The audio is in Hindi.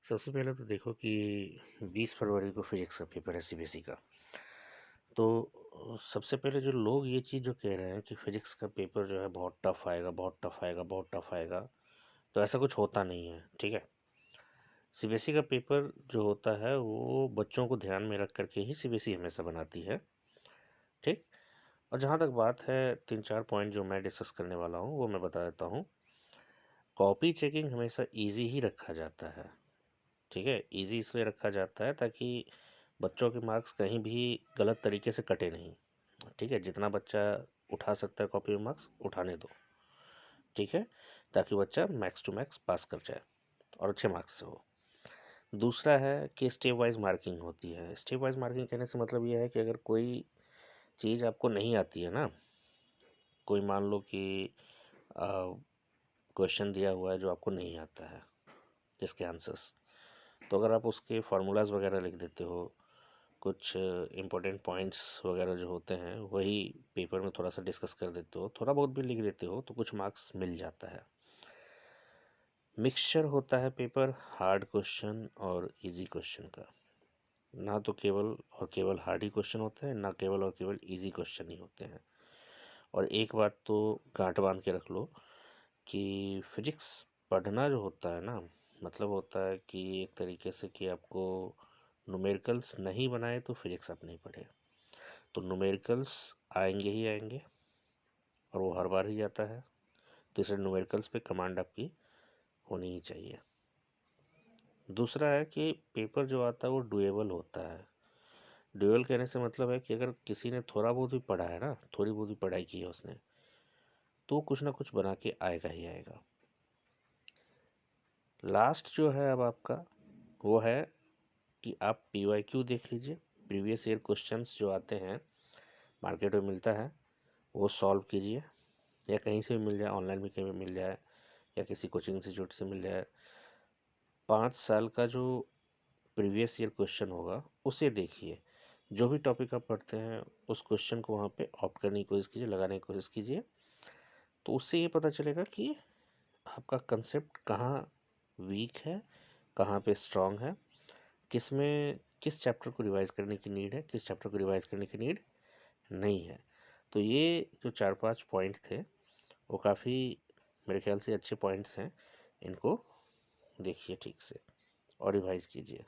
सबसे पहले तो देखो कि 20 फरवरी को फिजिक्स का पेपर है सीबीएसई का। तो सबसे पहले जो लोग ये चीज़ जो कह रहे हैं कि फिजिक्स का पेपर जो है बहुत टफ आएगा, बहुत टफ आएगा, बहुत टफ आएगा, तो ऐसा कुछ होता नहीं है। ठीक है। सीबीएसई का पेपर जो होता है वो बच्चों को ध्यान में रख करके ही सीबीएसई हमेशा बनाती है। ठीक। और जहाँ तक बात है, 3-4 पॉइंट जो मैं डिस्कस करने वाला हूँ वो मैं बता देता हूँ। कॉपी चेकिंग हमेशा इजी ही रखा जाता है। ठीक है, इजी इसलिए रखा जाता है ताकि बच्चों के मार्क्स कहीं भी गलत तरीके से कटे नहीं। ठीक है, जितना बच्चा उठा सकता है कॉपी में मार्क्स उठाने दो। ठीक है, ताकि बच्चा मैक्स टू मैक्स पास कर जाए और अच्छे मार्क्स से हो। दूसरा है कि स्टेप वाइज मार्किंग होती है। स्टेप वाइज मार्किंग कहने से मतलब ये है कि अगर कोई चीज़ आपको नहीं आती है ना, कोई मान लो कि क्वेश्चन दिया हुआ है जो आपको नहीं आता है, जिसके आंसर्स, तो अगर आप उसके फार्मूलाज वगैरह लिख देते हो, कुछ इम्पोर्टेंट पॉइंट्स वगैरह जो होते हैं वही पेपर में थोड़ा सा डिस्कस कर देते हो, थोड़ा बहुत भी लिख देते हो, तो कुछ मार्क्स मिल जाता है। मिक्सचर होता है पेपर हार्ड क्वेश्चन और इजी क्वेश्चन का। ना तो केवल और केवल हार्ड ही क्वेश्चन होते हैं, ना केवल और केवल इजी क्वेश्चन ही होते हैं। और एक बात तो गांठ बांध के रख लो कि फिजिक्स पढ़ना जो होता है ना, मतलब होता है कि एक तरीके से कि आपको न्यूमेरिकल्स नहीं बनाए तो फिजिक्स आप नहीं पढ़े। तो न्यूमेरिकल्स आएंगे ही आएंगे और वो हर बार ही आता है, तो इसलिए न्यूमेरिकल्स पे कमांड आपकी होनी ही चाहिए। दूसरा है कि पेपर जो आता है वो डुएबल होता है। डुएबल कहने से मतलब है कि अगर किसी ने थोड़ा बहुत भी पढ़ा है ना, थोड़ी बहुत भी पढ़ाई की है उसने, तो कुछ ना कुछ बना के आएगा ही आएगा। लास्ट जो है अब आपका वो है कि आप PYQ देख लीजिए। प्रीवियस ईयर क्वेश्चंस जो आते हैं, मार्केट में मिलता है, वो सॉल्व कीजिए, या कहीं से भी मिल जाए, ऑनलाइन भी कहीं भी मिल जाए, या किसी कोचिंग इंस्टीट्यूट से मिल जाए। 5 साल का जो प्रीवियस ईयर क्वेश्चन होगा उसे देखिए। जो भी टॉपिक आप पढ़ते हैं उस क्वेश्चन को वहाँ पे ऑप्ट करने की कोशिश कीजिए, लगाने की कोशिश कीजिए। तो उससे ये पता चलेगा कि आपका कंसेप्ट कहाँ वीक है, कहाँ पे स्ट्रांग है, किस में किस चैप्टर को रिवाइज करने की नीड है, किस चैप्टर को रिवाइज करने की नीड नहीं है। तो ये जो 4-5 पॉइंट थे वो काफ़ी मेरे ख्याल से अच्छे पॉइंट्स हैं। इनको देखिए ठीक से और रिवाइज कीजिए।